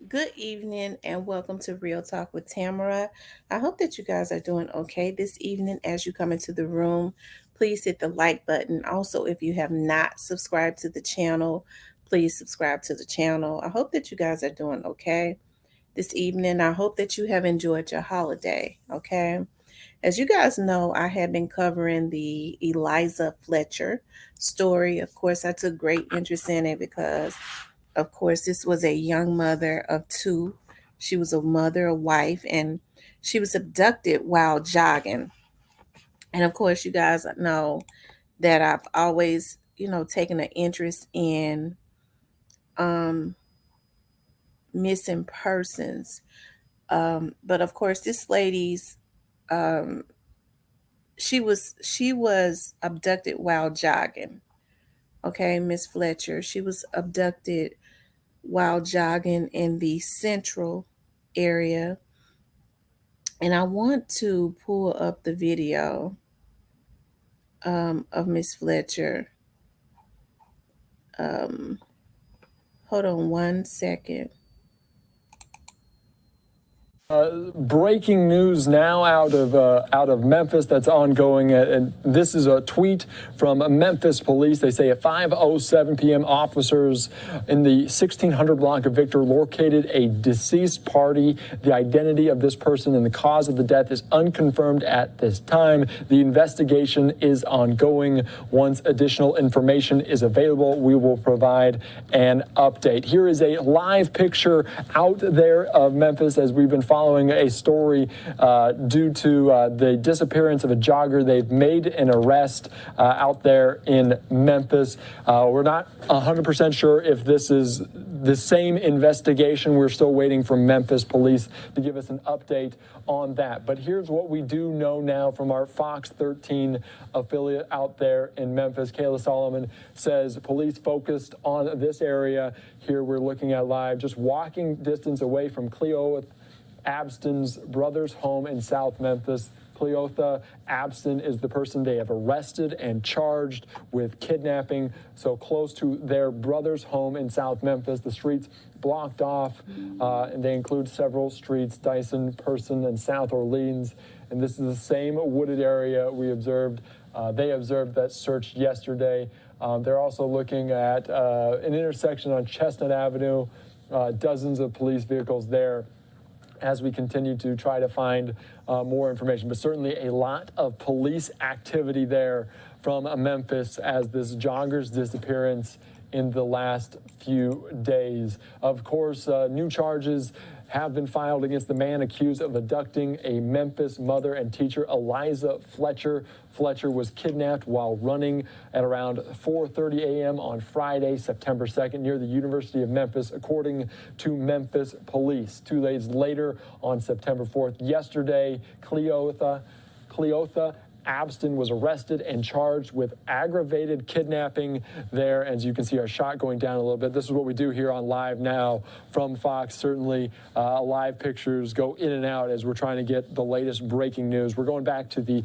Good evening and welcome to Real Talk with Tamara. I hope that you guys are doing okay this evening. As you come into the room, please hit the like button. Also, if you have not subscribed to the channel, please subscribe to the channel. I hope that you guys are doing okay this evening. I hope that you have enjoyed your holiday, okay? As you guys know, I have been covering the Eliza Fletcher story. Of course, I took great interest in it because of course, this was a young mother of two. She was a mother, a wife, and she was abducted while jogging. And of course, you guys know that I've always, taken an interest in um, missing persons. But of course, this lady's um, she was abducted while jogging. Okay, Miss Fletcher. She was abducted while jogging in the central area. And I want to pull up the video of Miss Fletcher. Um, Hold on one second. Breaking news now out of Memphis that's ongoing, and this is a tweet from Memphis police. They say at 5:07 p.m., officers in the 1600 block of Victor located a deceased party. The identity of this person and the cause of the death is unconfirmed at this time. The investigation is ongoing. Once additional information is available, we will provide an update. Here is a live picture out there of Memphis as we've been following a story due to the disappearance of a jogger. They've made an arrest out there in Memphis. We're not 100% sure if this is the same investigation. We're still waiting for Memphis police to give us an update on that. But here's what we do know now from our Fox 13 affiliate out there in Memphis. Kayla Solomon says police focused on this area. Here we're looking at live, just walking distance away from Cleotha Abston's brother's home in South Memphis. Cleotha Abston is the person they have arrested and charged with kidnapping. So close to their brother's home in South Memphis, the streets blocked off, and they include several streets, Dyson, Person, and South Orleans. And this is the same wooded area we observed. They observed that search yesterday. They're also looking at an intersection on Chestnut Avenue, dozens of police vehicles there as we continue to try to find more information. But certainly a lot of police activity there from Memphis as this jogger's disappearance in the last few days. Of course, new charges have been filed against the man accused of abducting a Memphis mother and teacher, Eliza Fletcher. Fletcher was kidnapped while running at around 4:30 a.m. on Friday, September 2nd, near the University of Memphis, according to Memphis police. 2 days later, on September 4th, yesterday, Cleotha Abston was arrested and charged with aggravated kidnapping there. As you can see our shot going down a little bit. This is what we do here on Live Now from Fox. Certainly live pictures go in and out as we're trying to get the latest breaking news. We're going back to the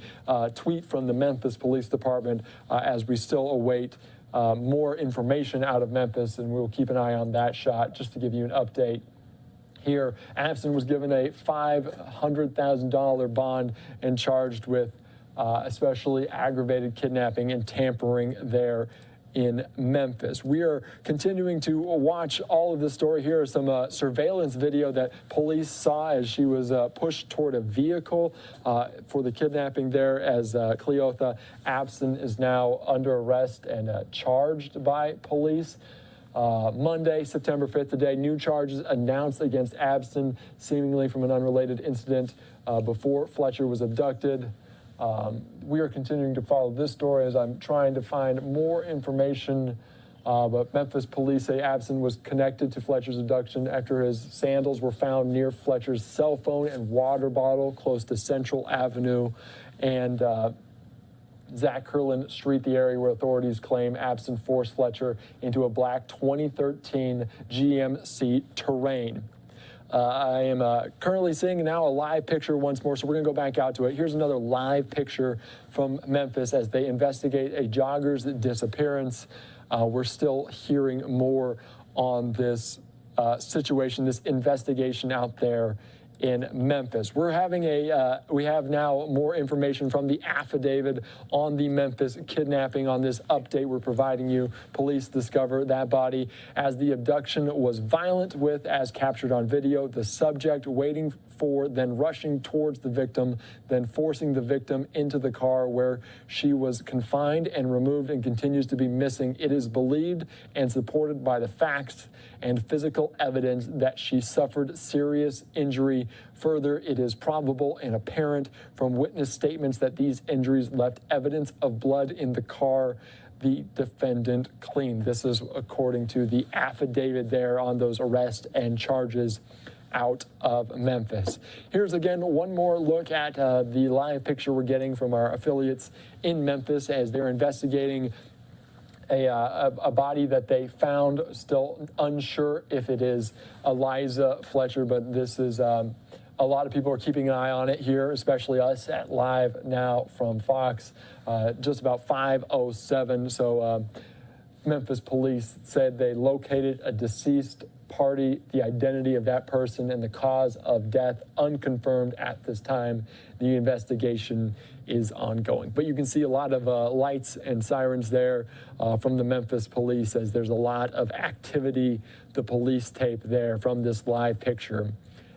tweet from the Memphis Police Department as we still await more information out of Memphis, and we'll keep an eye on that shot just to give you an update. Here, Abston was given a $500,000 bond and charged with especially aggravated kidnapping and tampering there in Memphis. We are continuing to watch all of this story. Here is some surveillance video that police saw as she was pushed toward a vehicle for the kidnapping there, as Cleotha Abston is now under arrest and charged by police. Monday, September 5th, today, new charges announced against Abston, seemingly from an unrelated incident before Fletcher was abducted. We are continuing to follow this story as I'm trying to find more information. But Memphis police say Abston was connected to Fletcher's abduction after his sandals were found near Fletcher's cell phone and water bottle close to Central Avenue and Zach Curlin Street, the area where authorities claim Abston forced Fletcher into a black 2013 GMC Terrain. I am currently seeing now a live picture once more, so we're going to go back out to it. Here's another live picture from Memphis as they investigate a jogger's disappearance. We're still hearing more on this situation, this investigation out there in Memphis. We have now more information from the affidavit on the Memphis kidnapping. On this update we're providing you, police discover that body as the abduction was violent, with, as captured on video, the subject waiting for, then rushing towards the victim, then forcing the victim into the car where she was confined and removed and continues to be missing. It is believed and supported by the facts and physical evidence that she suffered serious injury. Further, it is probable and apparent from witness statements that these injuries left evidence of blood in the car the defendant cleaned. This is according to the affidavit there on those arrests and charges out of Memphis. Here's again one more look at the live picture we're getting from our affiliates in Memphis as they're investigating a body that they found. Still unsure if it is Eliza Fletcher, but this is a lot of people are keeping an eye on it here, especially us at Live Now from Fox. Just about 5:07. So Memphis police said they located a deceased party, the identity of that person and the cause of death unconfirmed at this time. The investigation is ongoing. But you can see a lot of lights and sirens there from the Memphis police as there's a lot of activity. The police tape there from this live picture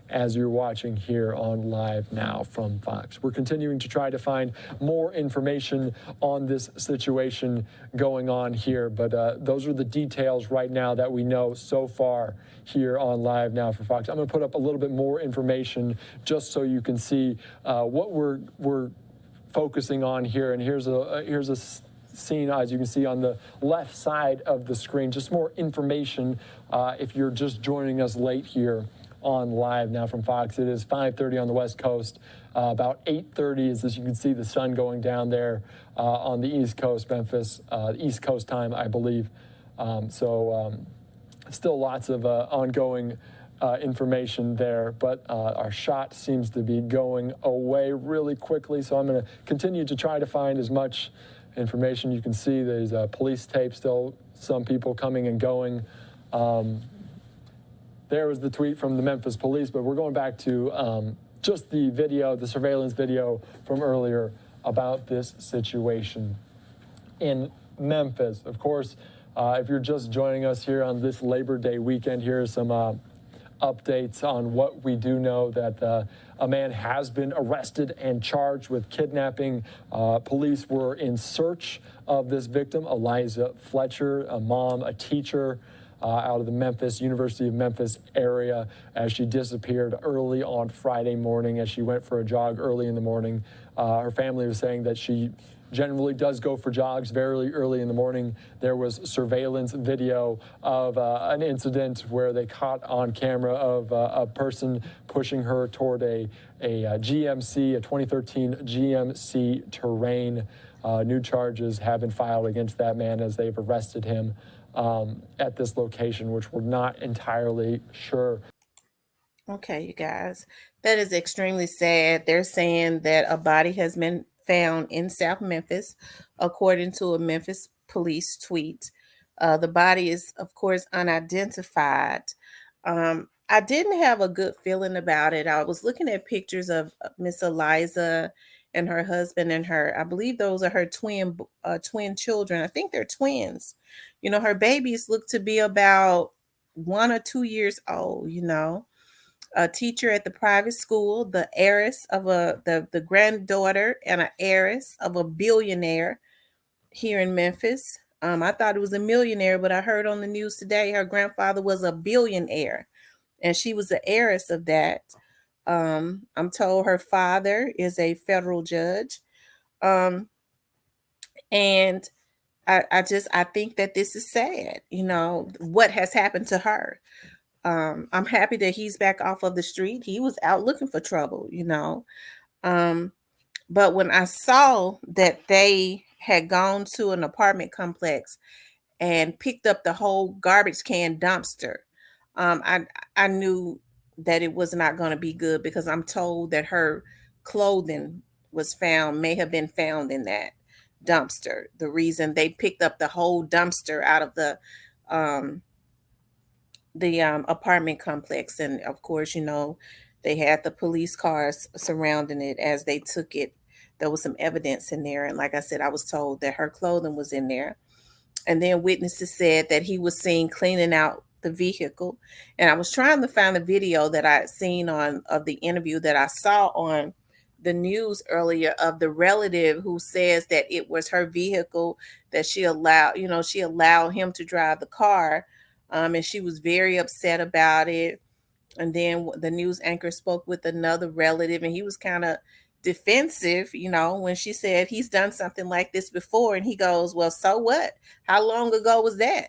as you're watching here on Live Now from Fox. We're continuing to try to find more information on this situation going on here, but those are the details right now that we know so far here on Live Now for Fox. I'm going to put up a little bit more information just so you can see what we're focusing on here. And here's a scene, as you can see on the left side of the screen. Just more information if you're just joining us late here on Live Now from Fox. It is 5:30 on the West Coast. About 8:30 is, as you can see, the sun going down there on the East Coast, Memphis, East Coast time, I believe. Still lots of ongoing information there, but our shot seems to be going away really quickly, so I'm going to continue to try to find as much information. You can see there's police tape, still some people coming and going. There was the tweet from the Memphis police, but we're going back to just the video, the surveillance video from earlier about this situation in Memphis. Of course, if you're just joining us here on this Labor Day weekend, here are some updates on what we do know, that a man has been arrested and charged with kidnapping. Police were in search of this victim, Eliza Fletcher, a mom, a teacher, out of the University of Memphis area, as she disappeared early on Friday morning as she went for a jog early in the morning. Her family was saying that she generally does go for jogs very early in the morning. There was surveillance video of an incident where they caught on camera of a person pushing her toward a GMC, a 2013 GMC Terrain. New charges have been filed against that man as they've arrested him at this location, which we're not entirely sure. Okay, you guys, that is extremely sad. They're saying that a body has been found in South Memphis, according to a Memphis police tweet. The body is, of course, unidentified. I didn't have a good feeling about it. I was looking at pictures of Miss Eliza and her husband and her. I believe those are her twin children. I think they're twins. You know, her babies look to be about 1 or 2 years old. You know, a teacher at the private school, the heiress of the granddaughter and an heiress of a billionaire here in Memphis. I thought it was a millionaire, but I heard on the news today her grandfather was a billionaire, and she was the heiress of that. I'm told her father is a federal judge, um, and I think that this is sad. You know what has happened to her. I'm happy that he's back off of the street. He was out looking for trouble, you know. Um, but when I saw that they had gone to an apartment complex and picked up the whole garbage can dumpster, um, I I knew that it was not going to be good, because I'm told that her clothing may have been found in that dumpster. The reason they picked up the whole dumpster out of um, the apartment complex, and of course, they had the police cars surrounding it as they took it. There was some evidence in there, and like I said, I was told that her clothing was in there. And then witnesses said that he was seen cleaning out the vehicle. And I was trying to find the video that I had seen on of the interview that I saw on the news earlier of the relative who says that it was her vehicle, that she allowed him to drive the car. And she was very upset about it. And then the news anchor spoke with another relative, and he was kind of defensive, when she said he's done something like this before. And he goes, well, so what? How long ago was that?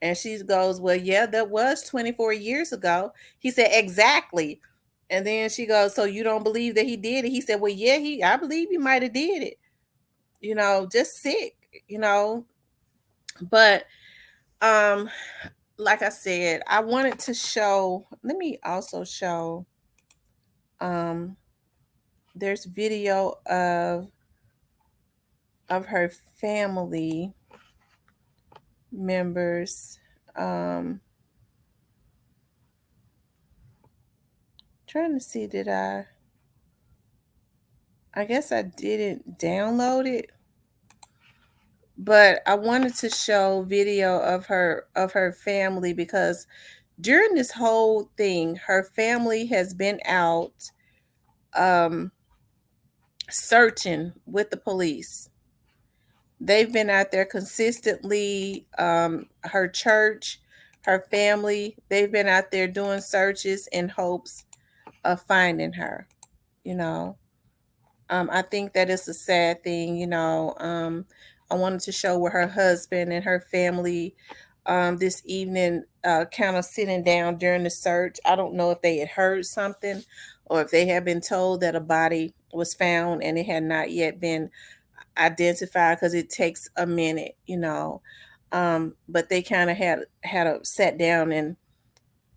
And she goes, well, yeah, that was 24 years ago. He said, exactly. And then she goes, so you don't believe that he did it? He said, well, yeah, I believe he might have did it. Just sick, you know. But um, like I said, I wanted to show, let me also show um there's video of her family members. um Trying to see, did I guess I didn't download it, but I wanted to show video of her family, because during this whole thing her family has been out um searching with the police. They've been out there consistently. Her church, her family, they've been out there doing searches in hopes of finding her. You know, I think that it's a sad thing. I wanted to show where her husband and her family this evening, kind of sitting down during the search. I don't know if they had heard something or if they had been told that a body was found and it had not yet been identified, because it takes a minute. But they kind of had a sat down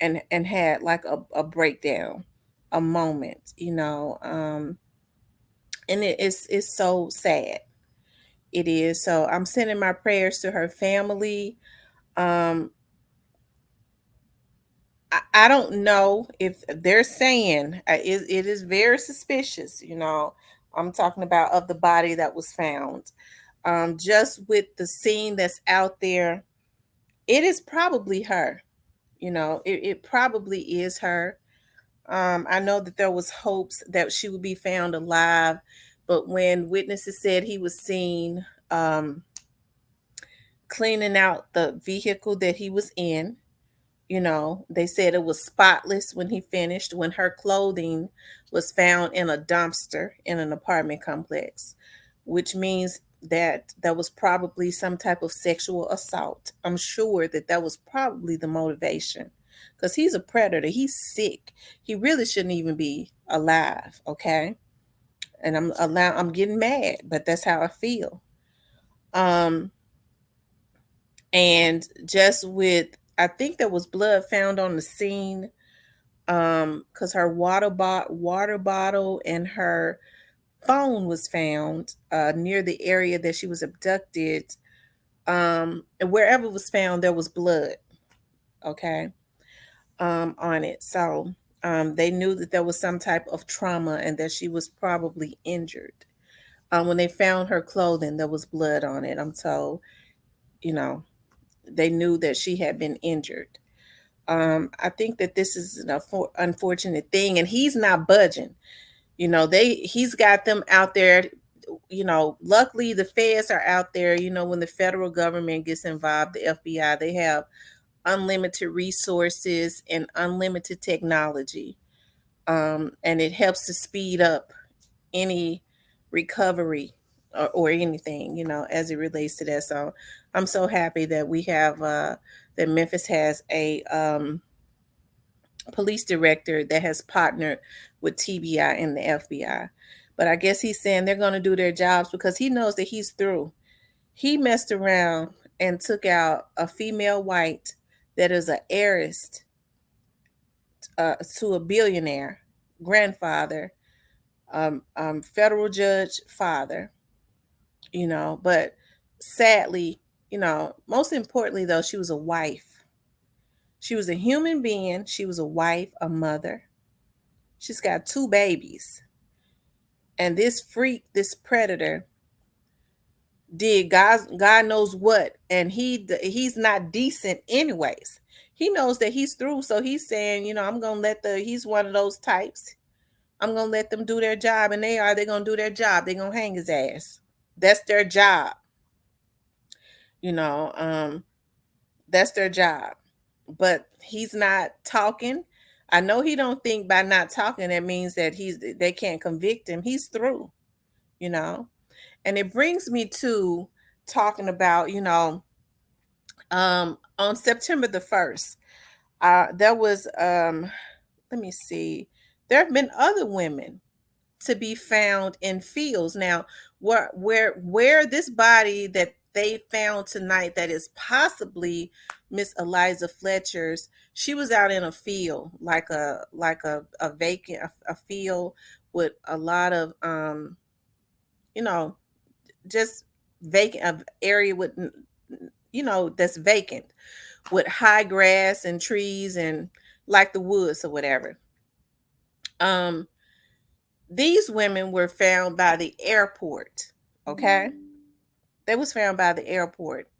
and had like a breakdown, a moment. And it's so sad. It is. So I'm sending my prayers to her family. um I don't know if they're saying, it is very suspicious. I'm talking about of the body that was found. Just with the scene that's out there, it is probably her. It probably is her. I know that there was hopes that she would be found alive, but when witnesses said he was seen cleaning out the vehicle that he was in, they said it was spotless when he finished, when her clothing was found in a dumpster in an apartment complex, which means that there was probably some type of sexual assault. I'm sure that that was probably the motivation, because he's a predator. He's sick. He really shouldn't even be alive. Okay. And I'm getting mad, but that's how I feel. Um, and just with, I think there was blood found on the scene, because her water bottle and her phone was found near the area that she was abducted. And wherever it was found, there was blood. Okay. On it. So they knew that there was some type of trauma and that she was probably injured. When they found her clothing, there was blood on it. I'm told, you know, they knew that she had been injured. I think that this is an unfortunate thing, and he's not budging. He's got them out there. Luckily the feds are out there. When the federal government gets involved, the FBI, they have unlimited resources and unlimited technology, and it helps to speed up any recovery or anything, as it relates to that. So I'm so happy that we have that Memphis has a police director that has partnered with TBI and the FBI. But I guess he's saying they're going to do their jobs because he knows that he's through. He messed around and took out a female white that is an heiress to a billionaire grandfather, federal judge father. But sadly, most importantly though, she was a wife. She was a human being. She was a wife, a mother. She's got two babies. And this freak, this predator, did God knows what, and he's not decent anyways. He knows that he's through, so he's saying, I'm gonna let he's one of those types. I'm gonna let them do their job, and they're gonna do their job. They're gonna hang his ass. That's their job. You know, um, that's their job. But he's not talking. I know he don't think by not talking that means that they can't convict him. He's through, you know. And it brings me to talking about, on September the 1st, there was let me see, there have been other women to be found in fields. Now, where this body that they found tonight that is possibly Miss Eliza Fletcher's, she was out in a field, like a vacant a field with a lot of you know just vacant area with that's vacant with high grass and trees and like the woods or whatever. um these women were found by the airport. Okay, they was found by the airport,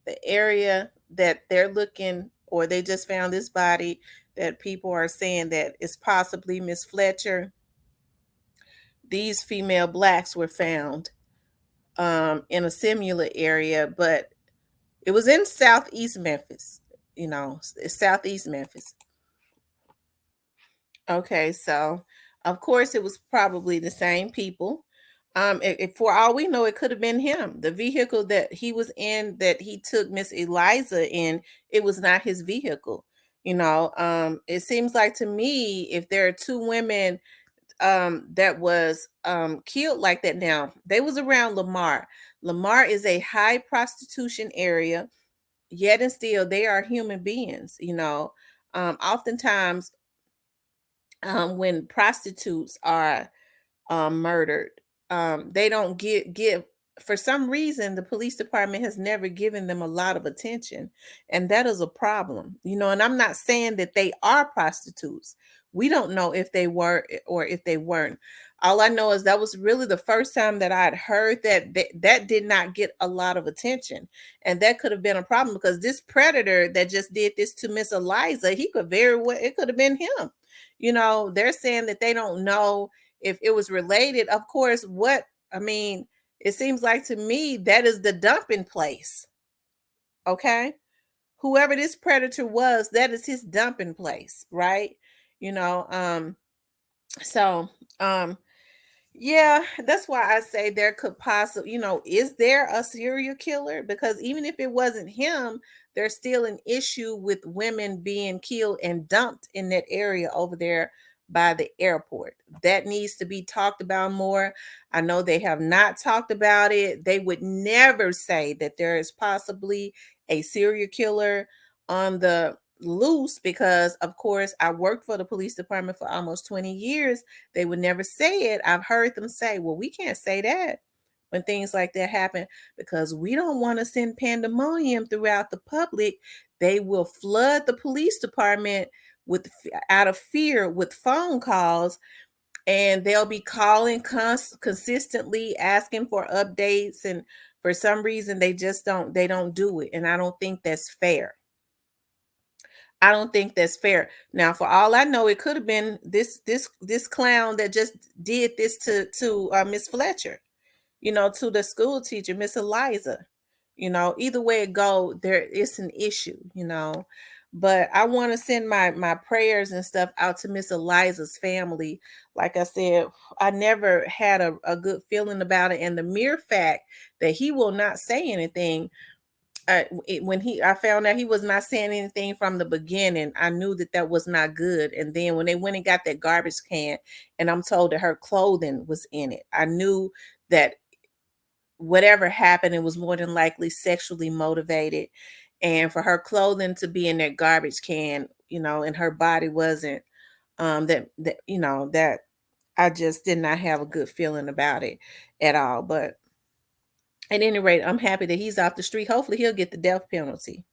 the area that they're looking, or they just found this body that people are saying that is possibly Miss Fletcher. These female blacks were found in a similar area, but it was in southeast Memphis. It's southeast Memphis. Okay, so of course it was probably the same people. For all we know, it could have been him. The vehicle that he was in, that he took Miss Eliza in, it was not his vehicle. It seems like to me, if there are two women that was killed like that, now they was around Lamar. Lamar is a high prostitution area, yet and still they are human beings. Oftentimes when prostitutes are murdered, they don't give for some reason the police department has never given them a lot of attention, and that is a problem. And I'm not saying that they are prostitutes. We don't know if they were or if they weren't. All I know is that was really the first time that I had heard that did not get a lot of attention, and that could have been a problem because this predator that just did this to Miss Eliza, he could very well, it could have been him. They're saying that they don't know if it was related. Of course, it seems like to me that is the dumping place. Okay. Whoever this predator was, that is his dumping place, right? You know, um, so um yeah, that's why I say there could possibly, is there a serial killer? Because even if it wasn't him, there's still an issue with women being killed and dumped in that area over there by the airport. That needs to be talked about more. I know they have not talked about it. They would never say that there is possibly a serial killer on the loose because, of course, I worked for the police department for almost 20 years. They would never say it. I've heard them say, well, we can't say that when things like that happen because we don't want to send pandemonium throughout the public. They will flood the police department with out of fear with phone calls, and they'll be calling consistently asking for updates, and for some reason they don't do it, and I don't think that's fair. I don't think that's fair. Now, for all I know, it could have been this clown that just did this to Miss Fletcher, to the school teacher, Miss Eliza. Either way it go, there is an issue. But I want to send my prayers and stuff out to Miss Eliza's family. Like I said, I never had a good feeling about it, and the mere fact that he will not say anything, I found out he was not saying anything from the beginning, I knew that was not good. And then when they went and got that garbage can, and I'm told that her clothing was in it, I knew that whatever happened, it was more than likely sexually motivated. And for her clothing to be in that garbage can, and her body wasn't, that I just did not have a good feeling about it at all. But at any rate, I'm happy that he's off the street. Hopefully he'll get the death penalty.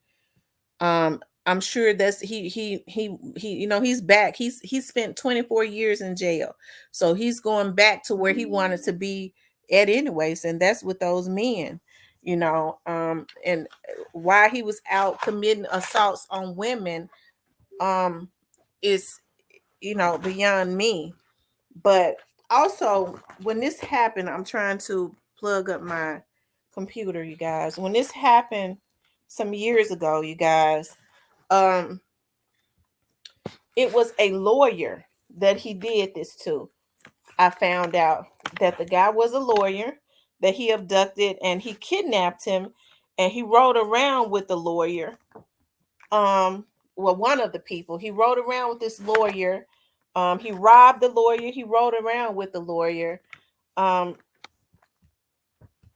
I'm sure that's he he's back. He's spent 24 years in jail. So he's going back to where he wanted to be at anyways, and that's with those men, and why he was out committing assaults on women um is beyond me. But also, when this happened, I'm trying to plug up my computer, you guys. When this happened some years ago, you guys, um it was a lawyer that he did this to. I found out that the guy was a lawyer, that he abducted and he kidnapped him, and he rode around with the lawyer. Well, one of the people, he rode around with this lawyer. He robbed the lawyer, he rode around with the lawyer. Um,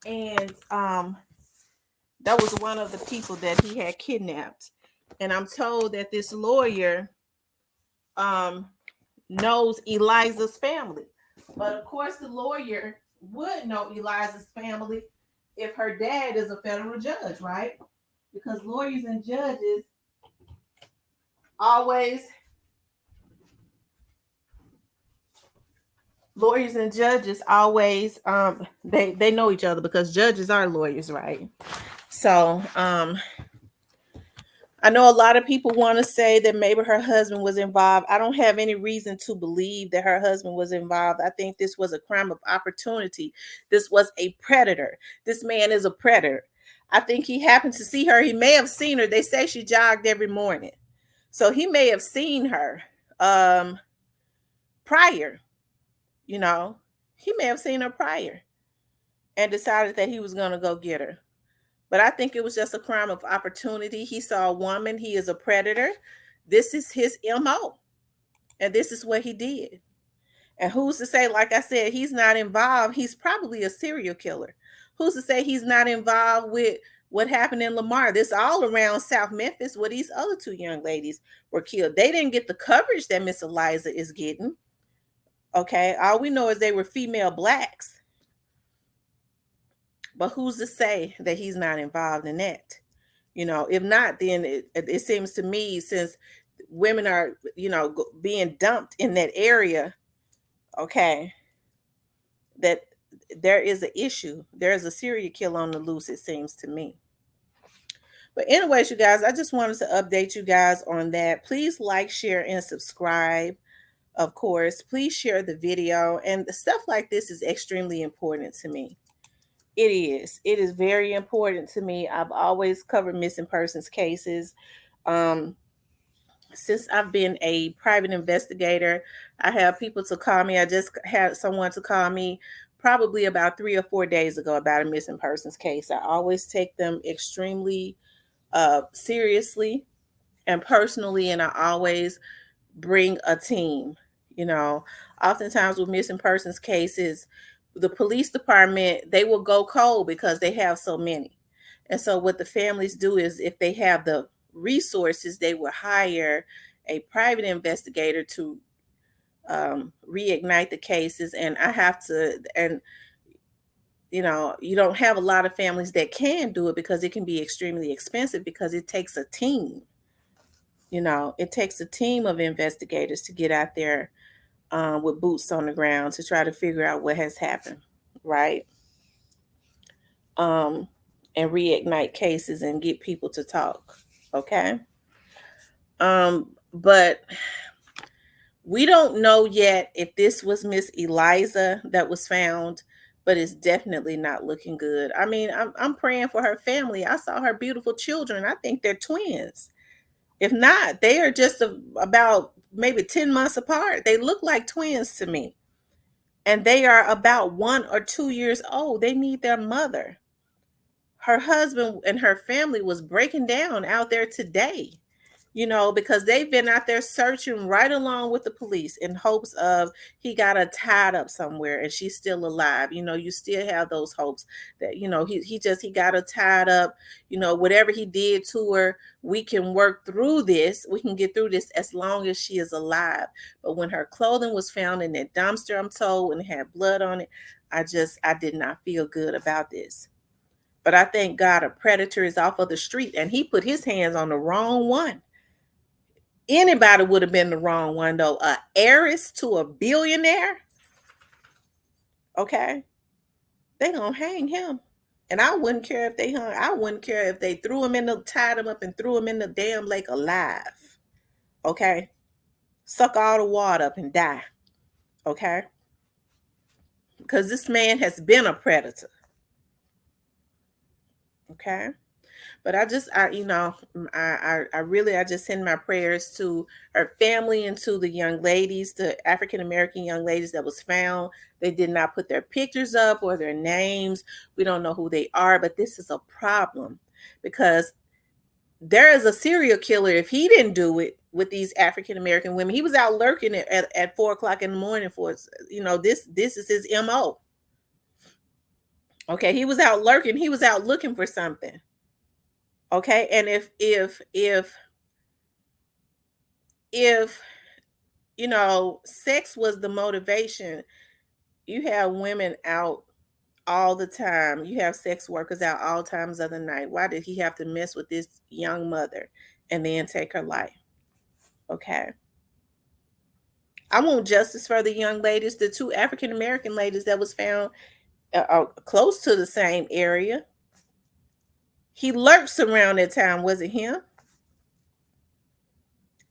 and that was one of the people that he had kidnapped. And I'm told that this lawyer um knows Eliza's family. But of course, the lawyer would know Eliza's family if her dad is a federal judge, right? Because always lawyers and judges always they know each other because judges are lawyers, right? So I know a lot of people want to say that maybe her husband was involved. I don't have any reason to believe that her husband was involved. I think this was a crime of opportunity. This was a predator. This man is a predator. I think he happened to see her. He may have seen her. They say she jogged every morning. So he may have seen her prior, you know. He may have seen her prior and decided that he was going to go get her. But I think it was just a crime of opportunity. He saw a woman. He is a predator. This is his MO. And this is what he did. And who's to say, like I said, he's not involved? He's probably a serial killer. Who's to say he's not involved with what happened in Lamar? This all around South Memphis where these other two young ladies were killed. They didn't get the coverage that Miss Eliza is getting. Okay. All we know is they were female blacks. But who's to say that he's not involved in that? If not, then it seems to me, since women are, being dumped in that area, okay, that there is an issue. There's a serial killer on the loose, it seems to me. But anyways, you guys, I just wanted to update you guys on that. Please like, share, and subscribe. Of course, please share the video. And the stuff like this is extremely important to me. It is. It is very important to me. I've always covered missing persons cases. Um, since I've been a private investigator, I have people to call me. I just had someone to call me probably about 3 or 4 days ago about a missing persons case. I always take them extremely seriously and personally, and I always bring a team. You know, Oftentimes with missing persons cases, the police department, they will go cold because they have so many. And so what the families do is, if they have the resources, they will hire a private investigator to reignite the cases. And I have to, and you don't have a lot of families that can do it because it can be extremely expensive, because it takes a team. It takes a team of investigators to get out there with boots on the ground to try to figure out what has happened, right? Um, and reignite cases and get people to talk. Okay. But we don't know yet if this was Miss Eliza that was found, but it's definitely not looking good. I mean, I'm praying for her family. I saw her beautiful children. I think they're twins. If not, they are just about maybe 10 months apart. They look like twins to me. And they are about 1 or 2 years old. They need their mother. Her husband and her family was breaking down out there today, because they've been out there searching right along with the police in hopes of he got her tied up somewhere and she's still alive. You still have those hopes that, he got her tied up, whatever he did to her, we can work through this. We can get through this as long as she is alive. But when her clothing was found in that dumpster, I'm told, and it had blood on it, I did not feel good about this. But I thank God a predator is off of the street, and he put his hands on the wrong one. Anybody would have been the wrong one though. A heiress to a billionaire, okay? They gonna hang him. And I wouldn't care if they hung. I wouldn't care if they tied him up and threw him in the damn lake alive. Okay? Suck all the water up and die. Okay? Because this man has been a predator. Okay? But I just send my prayers to her family and to the young ladies, the African American young ladies that was found. They did not put their pictures up or their names. We don't know who they are, but this is a problem because there is a serial killer. If he didn't do it with these African American women, he was out lurking at 4 o'clock in the morning for, this is his MO. Okay, he was out lurking. He was out looking for something. Okay, and if sex was the motivation, you have women out all the time. You have sex workers out all times of the night. Why did he have to mess with this young mother and then take her life? Okay. I want justice for the young ladies, the two African American ladies that was found close to the same area. He lurks around that time. Was it him?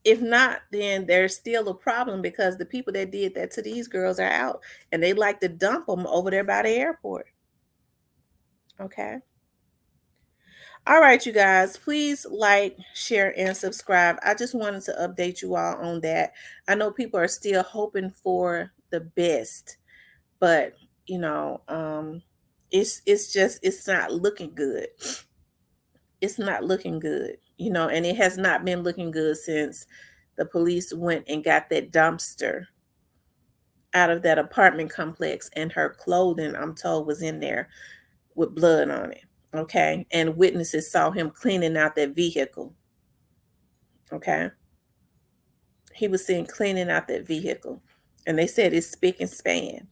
If not, then there's still a problem because the people that did that to these girls are out and they like to dump them over there by the airport. Okay. All right, you guys, please like, share, and subscribe. I just wanted to update you all on that. I know people are still hoping for the best, but it's not looking good. It's not looking good, and it has not been looking good since the police went and got that dumpster out of that apartment complex, and her clothing, I'm told, was in there with blood on it. Okay. And witnesses saw him cleaning out that vehicle. Okay. He was seen cleaning out that vehicle. And they said it's spick and span.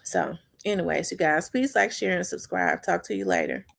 So, anyways, you guys, please like, share, and subscribe. Talk to you later.